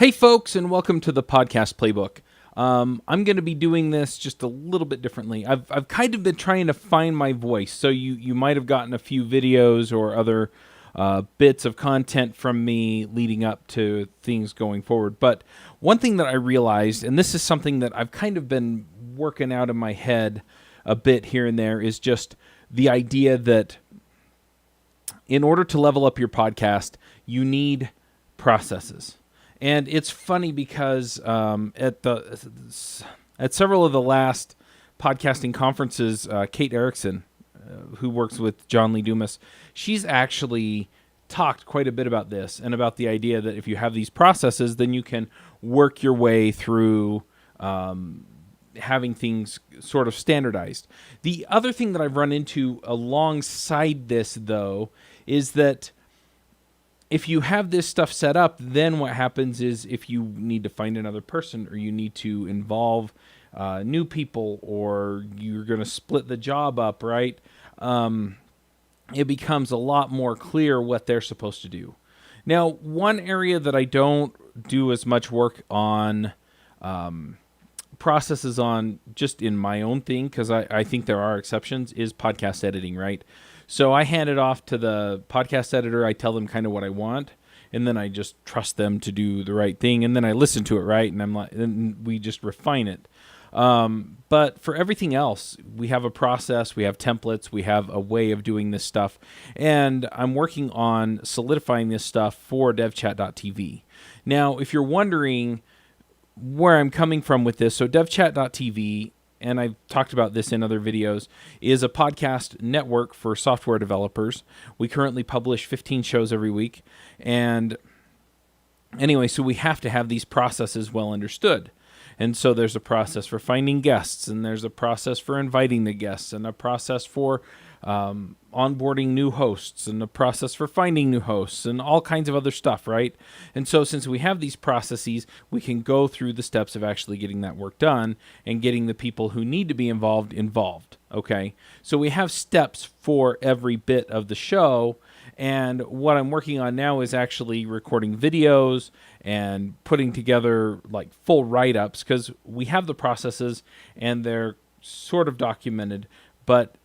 Hey folks, and welcome to the podcast Playbook. I'm going to be doing this just a little bit differently. I've kind of been trying to find my voice, so you might have gotten a few videos or other bits of content from me leading up to things going forward. But one thing that I realized, and this is something that I've kind of been working out in my head a bit here and there, is just the idea that in order to level up your podcast, you need processes. And it's funny because at several of the last podcasting conferences, Kate Erickson, who works with John Lee Dumas, she's actually talked quite a bit about this and about the idea that if you have these processes, then you can work your way through having things sort of standardized. The other thing that I've run into alongside this, though, is that if you have this stuff set up, then what happens is if you need to find another person or you need to involve new people or you're going to split the job up, right? It becomes a lot more clear what they're supposed to do. Now, one area that I don't do as much work on processes on just in my own thing, because I think there are exceptions, is podcast editing, right? So I hand it off to the podcast editor. I tell them kind of what I want, and then I just trust them to do the right thing. And then I listen to it, right? And we just refine it. But for everything else, we have a process, we have templates, we have a way of doing this stuff. And I'm working on solidifying this stuff for devchat.tv. Now, if you're wondering where I'm coming from with this, so devchat.tv, and I've talked about this in other videos, is a podcast network for software developers. We currently publish 15 shows every week. And anyway, so we have to have these processes well understood. And so there's a process for finding guests, and there's a process for inviting the guests, and a process for onboarding new hosts, and a process for finding new hosts, and all kinds of other stuff, right? And so since we have these processes, we can go through the steps of actually getting that work done and getting the people who need to be involved, okay? So we have steps for every bit of the show, and what I'm working on now is actually recording videos and putting together like full write-ups, because we have the processes and they're sort of documented, but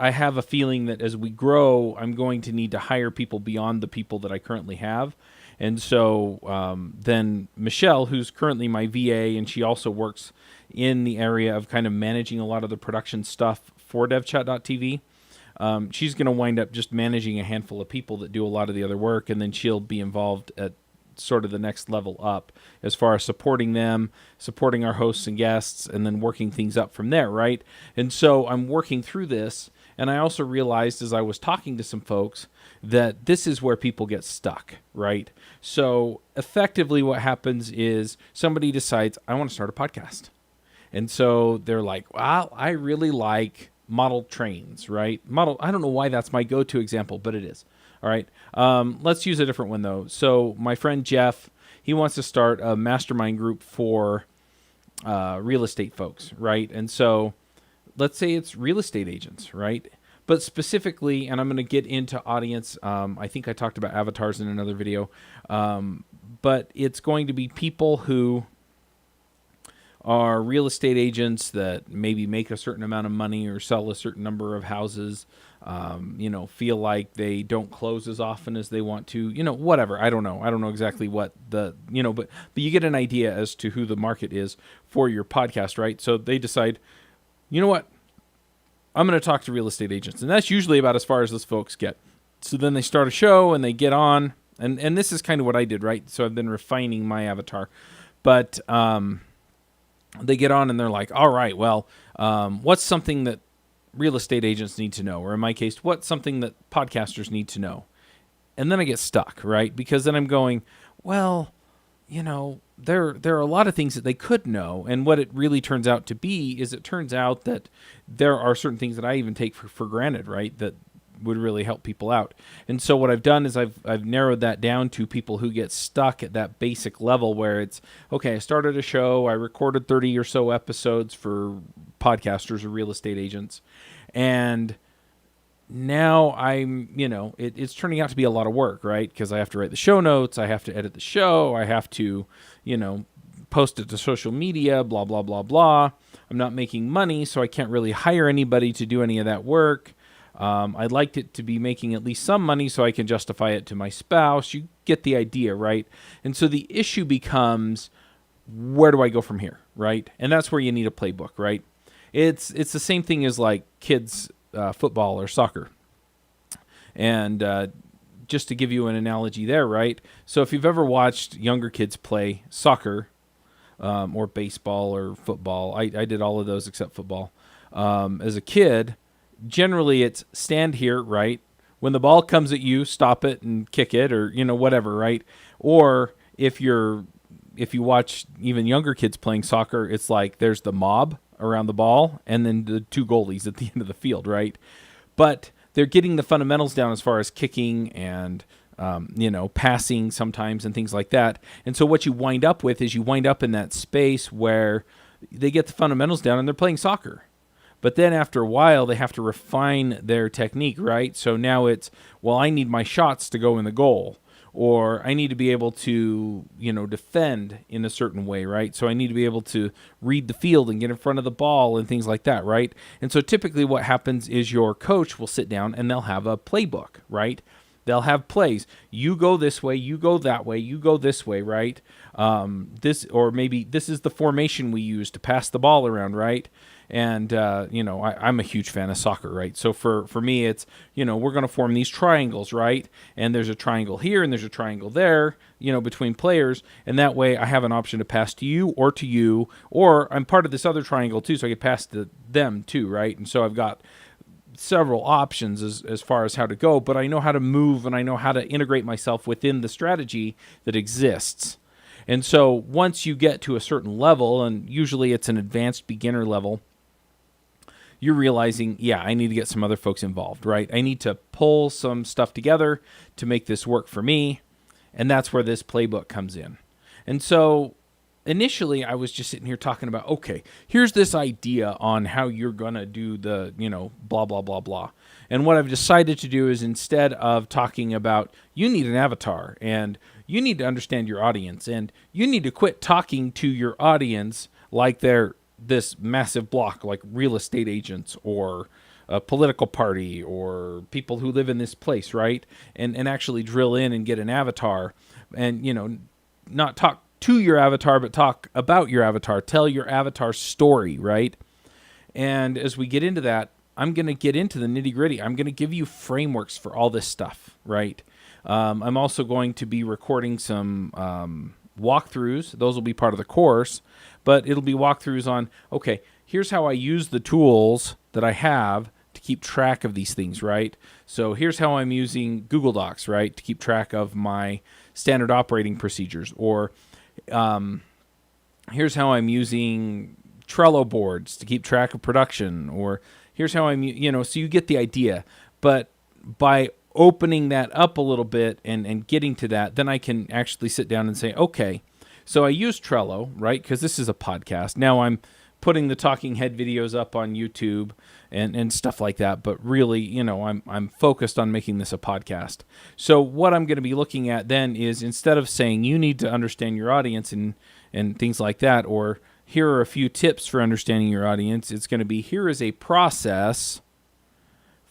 I have a feeling that as we grow, I'm going to need to hire people beyond the people that I currently have. And so then Michelle, who's currently my VA, and she also works in the area of kind of managing a lot of the production stuff for devchat.tv, she's going to wind up just managing a handful of people that do a lot of the other work, and then she'll be involved at sort of the next level up as far as supporting them, supporting our hosts and guests, and then working things up from there, right? And so I'm working through this, and I also realized as I was talking to some folks that this is where people get stuck, right? So effectively what happens is somebody decides, I want to start a podcast. And so they're like, well, I really like model trains, right? I don't know why that's my go-to example, but it is. All right. Let's use a different one, though. So my friend Jeff, he wants to start a mastermind group for real estate folks, right? And so let's say it's real estate agents, right? But specifically, and I'm going to get into audience, I think I talked about avatars in another video, but it's going to be people who are real estate agents that maybe make a certain amount of money or sell a certain number of houses, feel like they don't close as often as they want to, whatever. I don't know exactly what but you get an idea as to who the market is for your podcast, right? So they decide, you know what? I'm going to talk to real estate agents. And that's usually about as far as those folks get. So then they start a show and they get on, and this is kind of what I did, right? So I've been refining my avatar, but, they get on and they're like, all right, well, what's something that real estate agents need to know? Or in my case, what's something that podcasters need to know? And then I get stuck, right? Because then I'm going, well, there are a lot of things that they could know. And what it really turns out to be is it turns out that there are certain things that I even take for granted, right? That would really help people out. And so what I've done is I've narrowed that down to people who get stuck at that basic level where it's, okay, I started a show, I recorded 30 or so episodes for podcasters or real estate agents, and now it's turning out to be a lot of work, right? Because I have to write the show notes, I have to edit the show, I have to, post it to social media, blah, blah, blah, blah. I'm not making money, so I can't really hire anybody to do any of that work. I'd like it to be making at least some money so I can justify it to my spouse. You get the idea, right? And so the issue becomes, where do I go from here, right? And that's where you need a playbook, right? It's the same thing as like kids football or soccer. And just to give you an analogy there, right? So if you've ever watched younger kids play soccer or baseball or football, I did all of those except football. As a kid, generally it's stand here, right? When the ball comes at you, stop it and kick it, or whatever, right? Or if you watch even younger kids playing soccer, it's like there's the mob around the ball and then the two goalies at the end of the field, right? But they're getting the fundamentals down as far as kicking and passing sometimes and things like that. And so what you wind up with is you wind up in that space where they get the fundamentals down and they're playing soccer. But then after a while, they have to refine their technique, right? So now it's, well, I need my shots to go in the goal, or I need to be able to, defend in a certain way, right? So I need to be able to read the field and get in front of the ball and things like that, right? And so typically what happens is your coach will sit down and they'll have a playbook, right? They'll have plays. You go this way, you go that way, you go this way, right? Or maybe this is the formation we use to pass the ball around, right? And, I'm a huge fan of soccer, right? So for me, it's, we're going to form these triangles, right? And there's a triangle here and there's a triangle there, between players. And that way I have an option to pass to you, or I'm part of this other triangle too, so I can pass to them too, right? And so I've got several options as far as how to go, but I know how to move and I know how to integrate myself within the strategy that exists. And so once you get to a certain level, and usually it's an advanced beginner level, you're realizing, I need to get some other folks involved, right? I need to pull some stuff together to make this work for me, and that's where this playbook comes in. And so initially I was just sitting here talking about, okay, here's this idea on how you're going to do the, blah, blah, blah, blah. And what I've decided to do is, instead of talking about you need an avatar and you need to understand your audience and you need to quit talking to your audience like they're this massive block, like real estate agents or a political party or people who live in this place, right? And actually drill in and get an avatar and, not talk to your avatar, but talk about your avatar. Tell your avatar story, right? And as we get into that, I'm going to get into the nitty gritty. I'm going to give you frameworks for all this stuff, right? I'm also going to be recording some walkthroughs. Those will be part of the course, but it'll be walkthroughs on, okay, here's how I use the tools that I have to keep track of these things, right? So here's how I'm using Google Docs, right, to keep track of my standard operating procedures. Or here's how I'm using Trello boards to keep track of production. Or here's how I'm, so you get the idea. But by opening that up a little bit and getting to that, then I can actually sit down and say, okay, so I use Trello, right? Because this is a podcast. Now I'm putting the talking head videos up on YouTube and stuff like that. But really, I'm focused on making this a podcast. So what I'm going to be looking at then is, instead of saying you need to understand your audience and things like that, or here are a few tips for understanding your audience, it's going to be, here is a process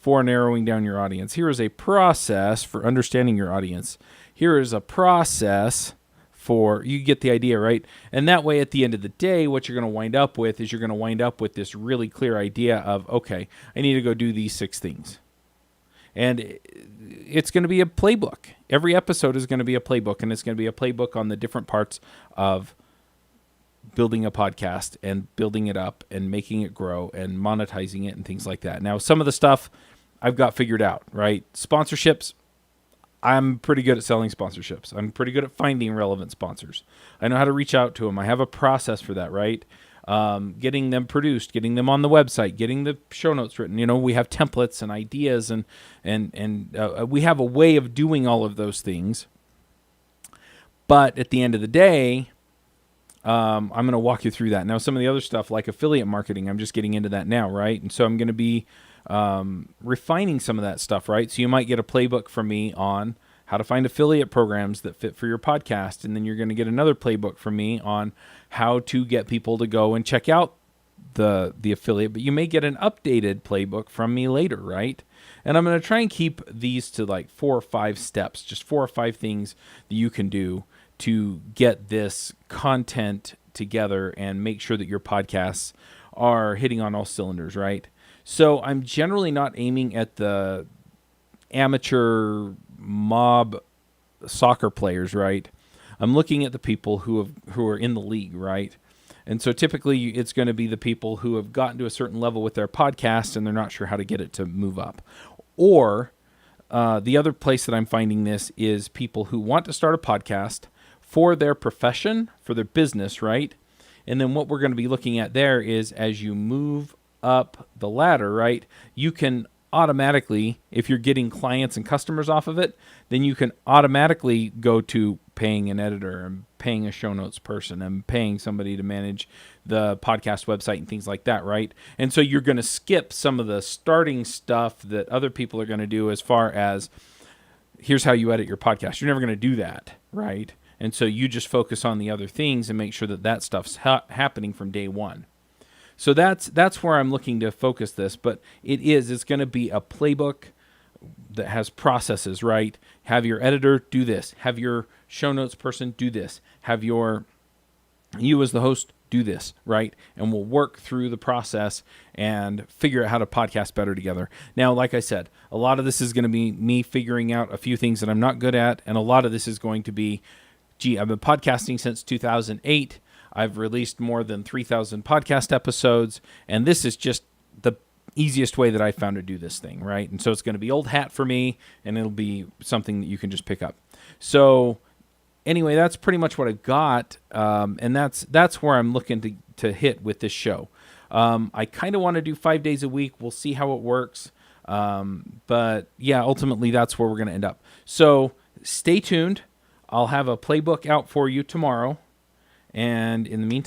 for narrowing down your audience. Here is a process for understanding your audience. Here is a process for, you get the idea, right? And that way, at the end of the day, what you're going to wind up with is, you're going to wind up with this really clear idea of, okay, I need to go do these 6 things. And it's going to be a playbook. Every episode is going to be a playbook, and it's going to be a playbook on the different parts of building a podcast and building it up and making it grow and monetizing it and things like that. Now, some of the stuff I've got figured out, right? Sponsorships, I'm pretty good at selling sponsorships. I'm pretty good at finding relevant sponsors. I know how to reach out to them. I have a process for that, right? Getting them produced, getting them on the website, getting the show notes written. We have templates and ideas, and we have a way of doing all of those things. But at the end of the day, I'm going to walk you through that. Now, some of the other stuff, like affiliate marketing, I'm just getting into that now, right? And so I'm going to be refining some of that stuff, right? So you might get a playbook from me on how to find affiliate programs that fit for your podcast. And then you're going to get another playbook from me on how to get people to go and check out the affiliate. But you may get an updated playbook from me later, right? And I'm going to try and keep these to like 4 or 5 steps, just 4 or 5 things that you can do to get this content together and make sure that your podcasts are hitting on all cylinders, right? So I'm generally not aiming at the amateur mob soccer players, right? I'm looking at the people who are in the league, right? And so typically it's going to be the people who have gotten to a certain level with their podcast and they're not sure how to get it to move up. Or the other place that I'm finding this is people who want to start a podcast for their profession, for their business, right? And then what we're going to be looking at there is as you move up the ladder, right, you can automatically, if you're getting clients and customers off of it, then you can automatically go to paying an editor and paying a show notes person and paying somebody to manage the podcast website and things like that, right? And so you're going to skip some of the starting stuff that other people are going to do as far as here's how you edit your podcast. You're never going to do that, right? And so you just focus on the other things and make sure that that stuff's happening from day one. So that's where I'm looking to focus this, but it's going to be a playbook that has processes, right? Have your editor do this. Have your show notes person do this. Have you as the host do this, right? And we'll work through the process and figure out how to podcast better together. Now, like I said, a lot of this is going to be me figuring out a few things that I'm not good at, and a lot of this is going to be, I've been podcasting since 2008. I've released more than 3,000 podcast episodes, and this is just the easiest way that I found to do this thing, right? And so it's going to be old hat for me, and it'll be something that you can just pick up. So anyway, that's pretty much what I've got, and that's where I'm looking to hit with this show. I kind of want to do 5 days a week. We'll see how it works, but yeah, ultimately that's where we're going to end up. So stay tuned. I'll have a playbook out for you tomorrow. And in the meantime,